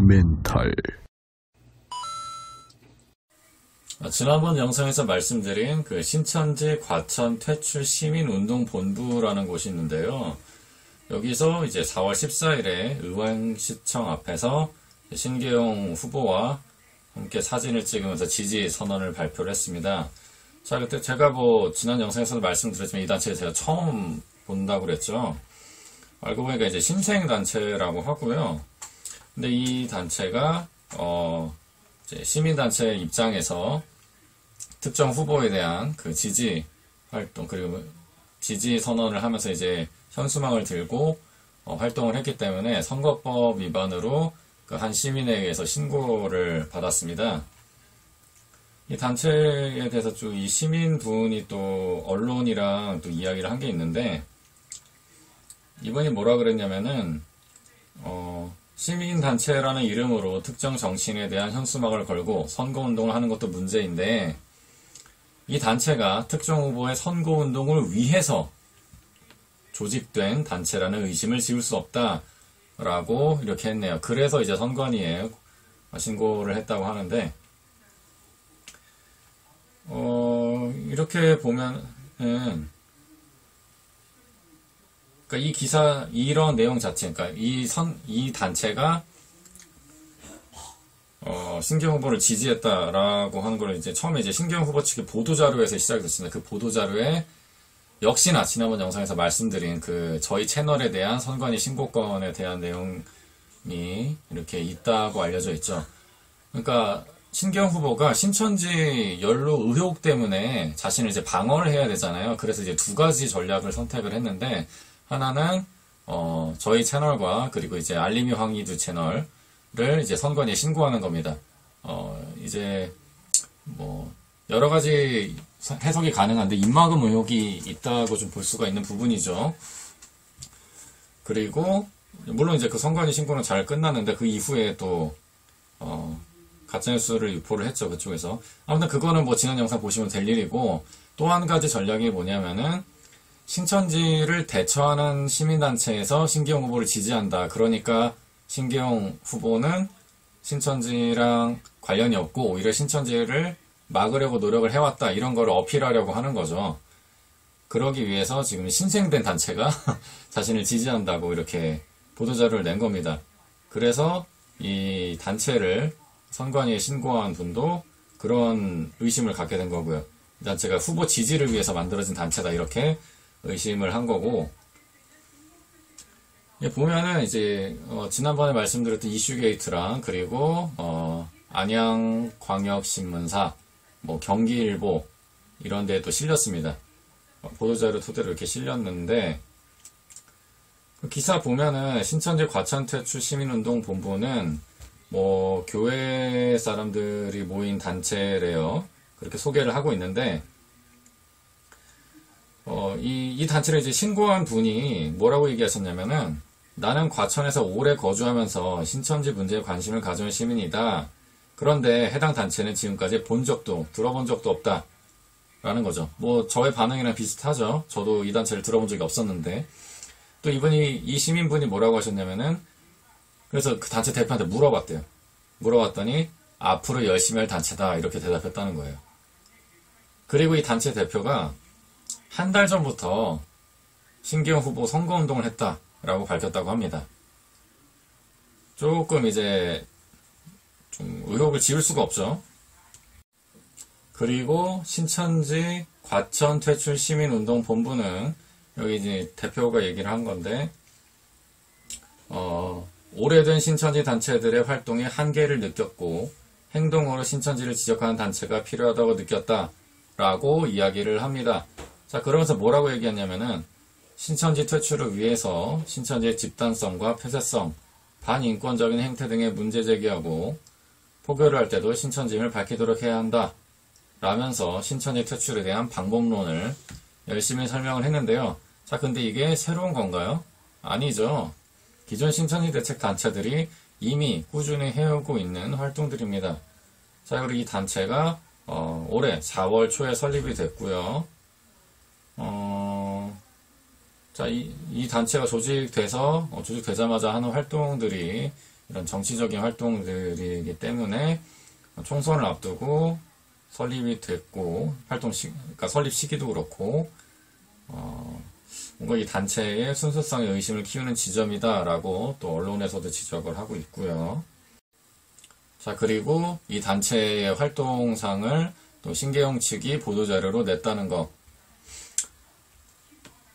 멘탈. 지난번 영상에서 말씀드린 그 신천지 과천 퇴출 시민운동본부라는 곳이 있는데요. 여기서 이제 4월 14일에 의왕시청 앞에서 신계용 후보와 함께 사진을 찍으면서 지지 선언을 발표를 했습니다. 자, 그때 제가 지난 영상에서도 말씀드렸지만 이 단체 제가 처음 본다고 그랬죠. 알고 보니까 이제 신생단체라고 하고요. 근데 이 단체가, 이제 시민단체 입장에서 특정 후보에 대한 그 지지 활동, 그리고 지지 선언을 하면서 이제 현수막을 들고 활동을 했기 때문에 선거법 위반으로 그 한 시민에 의해서 신고를 받았습니다. 이 단체에 대해서 쭉 이 시민분이 또 언론이랑 또 이야기를 한 게 있는데, 이분이 뭐라 그랬냐면은, 시민단체라는 이름으로 특정 정치인에 대한 현수막을 걸고 선거운동을 하는 것도 문제인데, 이 단체가 특정 후보의 선거운동을 위해서 조직된 단체라는 의심을 지울 수 없다 라고 이렇게 했네요. 그래서 이제 선관위에 신고를 했다고 하는데, 이렇게 보면은, 그러니까 이 기사, 이런 내용 자체, 그러니까 이 단체가, 신경 후보를 지지했다라고 하는 걸 이제 처음에 이제 신경 후보 측의 보도자료에서 시작이 됐습니다. 그 보도자료에 역시나 지난번 영상에서 말씀드린 그 저희 채널에 대한 선관위 신고건에 대한 내용이 이렇게 있다고 알려져 있죠. 그러니까 신경 후보가 신천지 연루 의혹 때문에 자신을 이제 방어를 해야 되잖아요. 그래서 이제 두 가지 전략을 선택을 했는데, 하나는 저희 채널과 그리고 이제 알림이 황희두 채널을 이제 선관위에 신고하는 겁니다. 이제 여러 가지 해석이 가능한데 입막음 의혹이 있다고 좀 볼 수가 있는 부분이죠. 그리고 물론 이제 그 선관위 신고는 잘 끝났는데 그 이후에 또 가짜뉴스를 유포를 했죠, 그쪽에서. 아무튼 그거는 지난 영상 보시면 될 일이고, 또 한 가지 전략이 뭐냐면은 신천지를 대처하는 시민단체에서 신기용 후보를 지지한다. 그러니까 신기용 후보는 신천지랑 관련이 없고 오히려 신천지를 막으려고 노력을 해왔다, 이런 거를 어필하려고 하는 거죠. 그러기 위해서 지금 신생된 단체가 자신을 지지한다고 이렇게 보도자료를 낸 겁니다. 그래서 이 단체를 선관위에 신고한 분도 그런 의심을 갖게 된 거고요. 이 단체가 후보 지지를 위해서 만들어진 단체다, 이렇게 의심을 한 거고, 보면은 이제 지난번에 말씀드렸던 이슈게이트랑 그리고 안양광역신문사, 경기일보 이런 데에 또 실렸습니다. 보도자료 토대로 이렇게 실렸는데, 그 기사 보면은 신천지 과천퇴출 시민운동 본부는 교회 사람들이 모인 단체래요. 그렇게 소개를 하고 있는데, 이 단체를 이제 신고한 분이 뭐라고 얘기하셨냐면은, 나는 과천에서 오래 거주하면서 신천지 문제에 관심을 가져온 시민이다. 그런데 해당 단체는 지금까지 들어본 적도 없다. 라는 거죠. 저의 반응이랑 비슷하죠. 저도 이 단체를 들어본 적이 없었는데. 또 이 시민분이 뭐라고 하셨냐면은, 그래서 그 단체 대표한테 물어봤대요. 물어봤더니, 앞으로 열심히 할 단체다, 이렇게 대답했다는 거예요. 그리고 이 단체 대표가 한 달 전부터 신기용 후보 선거운동을 했다라고 밝혔다고 합니다. 조금 이제 좀 의혹을 지울 수가 없죠. 그리고 신천지 과천 퇴출 시민운동 본부는 여기 이제 대표가 얘기를 한 건데, 오래된 신천지 단체들의 활동에 한계를 느꼈고 행동으로 신천지를 지적하는 단체가 필요하다고 느꼈다라고 이야기를 합니다. 자, 그러면서 뭐라고 얘기했냐면은, 신천지 퇴출을 위해서 신천지의 집단성과 폐쇄성, 반인권적인 행태 등의 문제 제기하고 포교를 할 때도 신천지임을 밝히도록 해야 한다 라면서 신천지 퇴출에 대한 방법론을 열심히 설명을 했는데요. 자, 근데 이게 새로운 건가요? 아니죠. 기존 신천지 대책 단체들이 이미 꾸준히 해오고 있는 활동들입니다. 자, 그리고 이 단체가 올해 4월 초에 설립이 됐고요. 자, 이 단체가 조직되자마자 하는 활동들이 이런 정치적인 활동들이기 때문에 총선을 앞두고 설립이 됐고, 그러니까 설립 시기도 그렇고, 뭔가 이 단체의 순수성에 의심을 키우는 지점이다라고 또 언론에서도 지적을 하고 있고요. 자, 그리고 이 단체의 활동상을 또 신계영 측이 보도자료로 냈다는 거.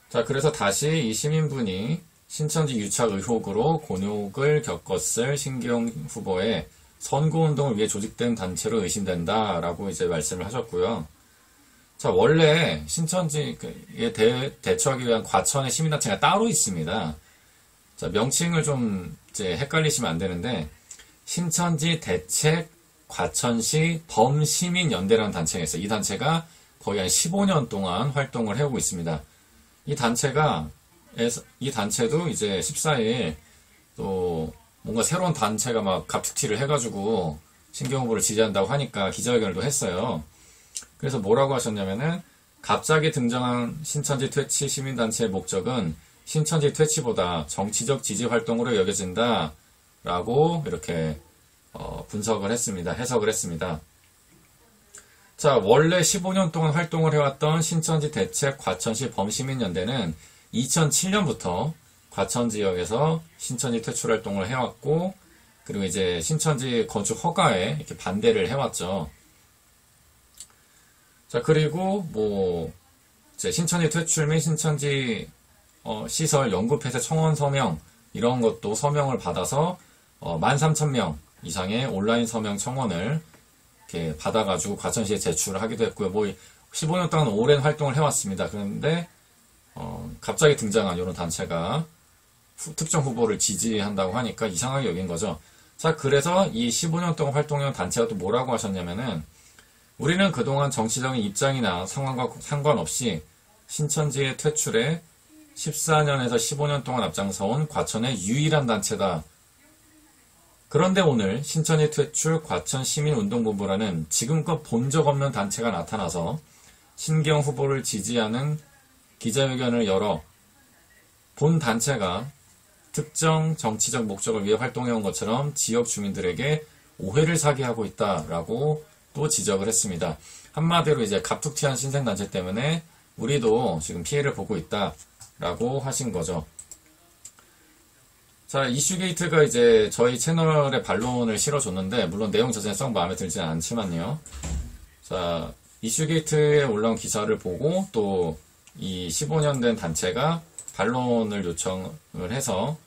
자, 그래서 다시 이 시민분이 신천지 유착 의혹으로 곤욕을 겪었을 신계영 후보의 선거운동을 위해 조직된 단체로 의심된다라고 이제 말씀을 하셨고요. 자, 원래 신천지에 대처하기 위한 과천의 시민단체가 따로 있습니다. 자, 명칭을 좀 이제 헷갈리시면 안 되는데, 신천지 대책 과천시 범시민연대라는 단체가 있어요. 이 단체가 거의 한 15년 동안 활동을 해오고 있습니다. 이 단체도 이제 14일 또 뭔가 새로운 단체가 막 갑툭튀를 해가지고 신계영 후보를 지지한다고 하니까 기자회견을 했어요. 그래서 뭐라고 하셨냐면은, 갑자기 등장한 신천지 퇴치 시민단체의 목적은 신천지 퇴치보다 정치적 지지 활동으로 여겨진다 라고 이렇게 분석을 했습니다. 해석을 했습니다. 자, 원래 15년 동안 활동을 해왔던 신천지 대책 과천시 범시민연대는 2007년부터 과천 지역에서 신천지 퇴출 활동을 해왔고, 그리고 이제 신천지 건축 허가에 이렇게 반대를 해왔죠. 자, 그리고 이제 신천지 퇴출 및 신천지 시설 연구 폐쇄 청원 서명, 이런 것도 서명을 받아서 13,000명 이상의 온라인 서명 청원을 이렇게 받아가지고 과천시에 제출을 하기도 했고요. 15년 동안 오랜 활동을 해왔습니다. 그런데 갑자기 등장한 이런 단체가 특정 후보를 지지한다고 하니까 이상하게 여긴 거죠. 자, 그래서 이 15년 동안 활동해온 단체가 또 뭐라고 하셨냐면은, 우리는 그동안 정치적인 입장이나 상황과 상관없이 신천지의 퇴출에 14년에서 15년 동안 앞장서온 과천의 유일한 단체다. 그런데 오늘 신천지 퇴출 과천시민운동본부라는 지금껏 본 적 없는 단체가 나타나서 신계영 후보를 지지하는 기자회견을 열어 본 단체가 특정 정치적 목적을 위해 활동해온 것처럼 지역 주민들에게 오해를 사게 하고 있다라고 또 지적을 했습니다. 한마디로 이제 갑툭튀한 신생단체 때문에 우리도 지금 피해를 보고 있다라고 하신 거죠. 자, 이슈게이트가 이제 저희 채널에 반론을 실어줬는데, 물론 내용 자체는 썩 마음에 들지는 않지만요. 자, 이슈게이트에 올라온 기사를 보고 또 이 15년 된 단체가 반론을 요청을 해서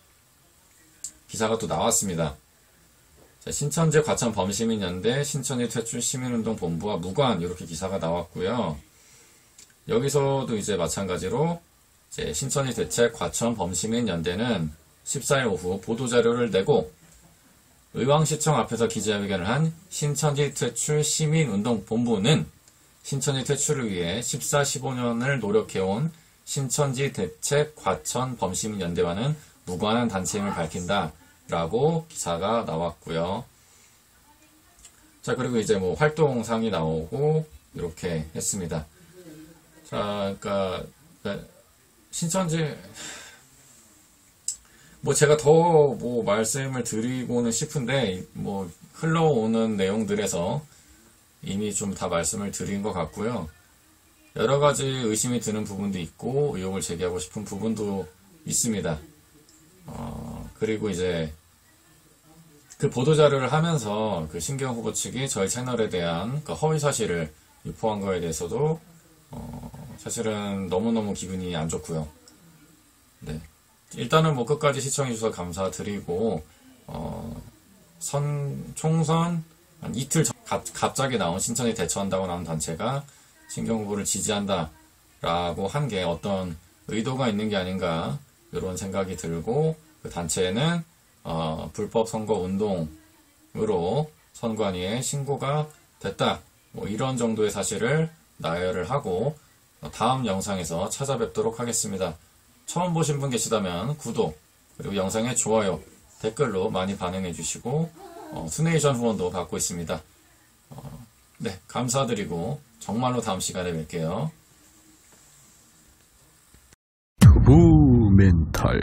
기사가 또 나왔습니다. 자, 신천지 과천 범시민연대 신천지 퇴출 시민운동본부와 무관, 이렇게 기사가 나왔고요. 여기서도 이제 마찬가지로 이제 신천지 대책 과천 범시민연대는 14일 오후 보도자료를 내고 의왕시청 앞에서 기자회견을 한 신천지 퇴출 시민운동본부는 신천지 퇴출을 위해 14, 15년을 노력해온 신천지 대책 과천 범시민연대와는 무관한 단체임을 밝힌다 라고 기사가 나왔고요. 자, 그리고 이제 활동상이 나오고 이렇게 했습니다. 자, 그러니까 신천지 제가 더 말씀을 드리고는 싶은데 흘러오는 내용들에서 이미 좀 다 말씀을 드린 것 같고요. 여러 가지 의심이 드는 부분도 있고 의혹을 제기하고 싶은 부분도 있습니다. 그리고 이제 그 보도자료를 하면서 그 신계영 후보 측이 저희 채널에 대한 그 허위 사실을 유포한 거에 대해서도 사실은 너무너무 기분이 안 좋고요. 네. 일단은 끝까지 시청해주셔서 감사드리고, 총선 한 이틀 전 갑자기 나온 신천지 대처한다고 나온 단체가 신계영 후보를 지지한다라고 한 게 어떤 의도가 있는 게 아닌가, 이런 생각이 들고, 그 단체는 불법 선거 운동으로 선관위에 신고가 됐다, 이런 정도의 사실을 나열을 하고 다음 영상에서 찾아뵙도록 하겠습니다. 처음 보신 분 계시다면 구독, 그리고 영상에 좋아요, 댓글로 많이 반응해 주시고 수네이션 후원도 받고 있습니다. 네, 감사드리고 정말로 다음 시간에 뵐게요. 투부 멘탈